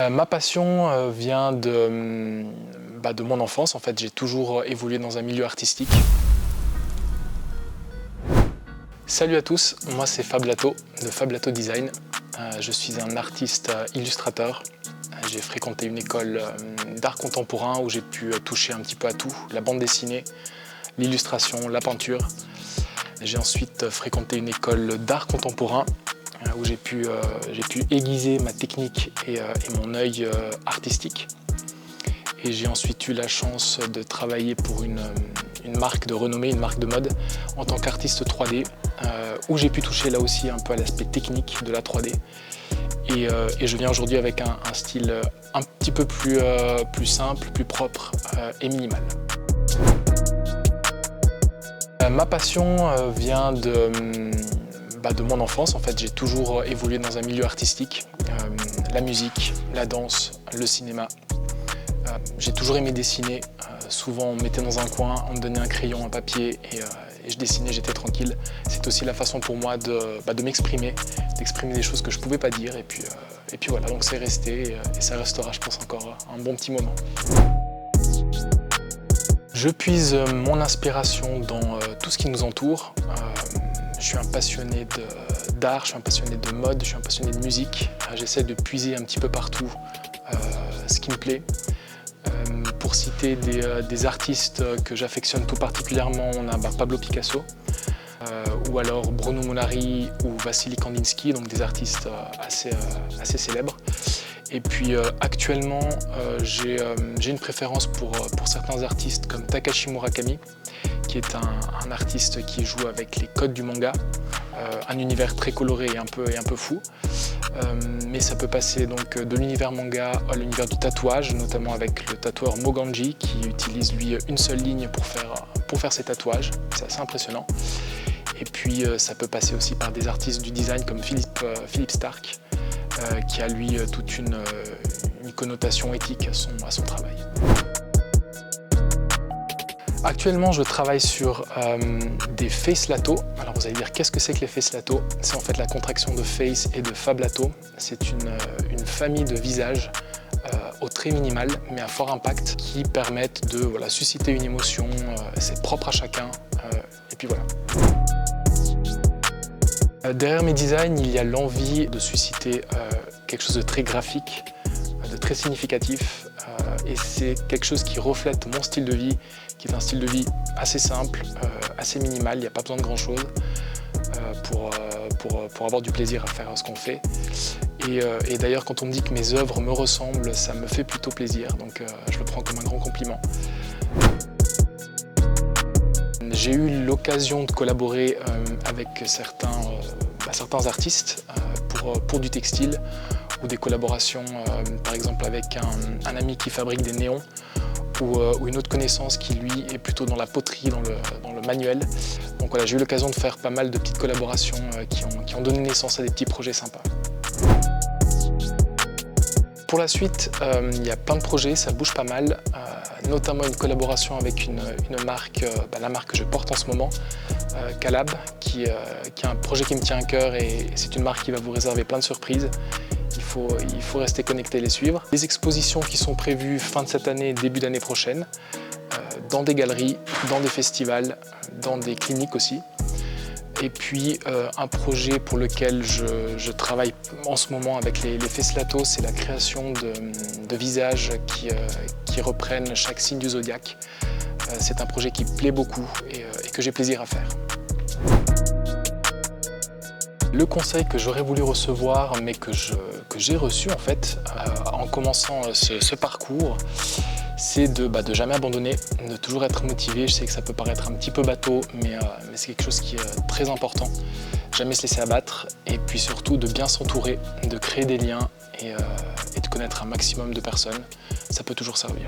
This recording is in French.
Ma passion vient de mon enfance. En fait, j'ai toujours évolué dans un milieu artistique. Salut à tous, moi c'est Fab Lato de Fab Lato Design. Je suis un artiste illustrateur. J'ai fréquenté une école d'art contemporain où j'ai pu toucher un petit peu à tout, la bande dessinée, l'illustration, la peinture. J'ai ensuite fréquenté une école d'art contemporain où j'ai pu aiguiser ma technique et mon œil artistique. Et j'ai ensuite eu la chance de travailler pour une marque de renommée, une marque de mode, en tant qu'artiste 3D, où j'ai pu toucher là aussi un peu à l'aspect technique de la 3D. Et je viens aujourd'hui avec un style un petit peu plus simple, plus propre et minimal. Ma passion vient de mon enfance. En fait, j'ai toujours évolué dans un milieu artistique, la musique, la danse, le cinéma. J'ai toujours aimé dessiner. Souvent, on me mettait dans un coin, on me donnait un crayon, un papier et je dessinais, j'étais tranquille. C'est aussi la façon pour moi de m'exprimer, d'exprimer des choses que je ne pouvais pas dire. Et puis voilà, donc c'est resté et ça restera, je pense, encore un bon petit moment. Je puise mon inspiration dans tout ce qui nous entoure. Je suis un passionné d'art, je suis un passionné de mode, je suis un passionné de musique. J'essaie de puiser un petit peu partout ce qui me plaît. Pour citer des artistes que j'affectionne tout particulièrement, on a Pablo Picasso, ou alors Bruno Munari ou Vassili Kandinsky, donc des artistes assez célèbres. Et puis actuellement, j'ai une préférence pour certains artistes comme Takashi Murakami, qui est un artiste qui joue avec les codes du manga, un univers très coloré et un peu fou. Mais ça peut passer donc de l'univers manga à l'univers du tatouage, notamment avec le tatoueur Moganji qui utilise lui une seule ligne pour faire ses tatouages. C'est assez impressionnant. Et puis ça peut passer aussi par des artistes du design comme Philippe Stark, qui a lui toute une connotation éthique à son travail. Actuellement, je travaille sur des Face Lato. Alors vous allez dire, qu'est-ce que c'est que les Face Lato? C'est en fait la contraction de Face et de Fab Lato. C'est une famille de visages au trait minimal, mais à fort impact, qui permettent de susciter une émotion. C'est propre à chacun. Et puis voilà. Derrière mes designs, il y a l'envie de susciter quelque chose de très graphique, de très significatif. Et c'est quelque chose qui reflète mon style de vie, qui est un style de vie assez simple, assez minimal, il n'y a pas besoin de grand-chose pour avoir du plaisir à faire ce qu'on fait. Et d'ailleurs, quand on me dit que mes œuvres me ressemblent, ça me fait plutôt plaisir, donc je le prends comme un grand compliment. J'ai eu l'occasion de collaborer avec certains artistes pour du textile, ou des collaborations par exemple avec un ami qui fabrique des néons, ou une autre connaissance qui lui est plutôt dans la poterie, dans le manuel. Donc voilà, j'ai eu l'occasion de faire pas mal de petites collaborations qui ont donné naissance à des petits projets sympas. Pour la suite, il y a plein de projets, ça bouge pas mal, notamment une collaboration avec une marque, la marque que je porte en ce moment, Calab, qui est un projet qui me tient à cœur et c'est une marque qui va vous réserver plein de surprises. Il faut rester connecté et les suivre. Des expositions qui sont prévues fin de cette année, début d'année prochaine, dans des galeries, dans des festivals, dans des cliniques aussi. Et puis un projet pour lequel je travaille en ce moment avec les Face Lato, c'est la création de visages qui reprennent chaque signe du zodiaque. C'est un projet qui plaît beaucoup et que j'ai plaisir à faire. Le conseil que j'aurais voulu recevoir, mais que j'ai reçu en fait en commençant ce parcours, c'est de jamais abandonner, de toujours être motivé. Je sais que ça peut paraître un petit peu bateau, mais c'est quelque chose qui est très important. Jamais se laisser abattre et puis surtout de bien s'entourer, de créer des liens et de connaître un maximum de personnes. Ça peut toujours servir.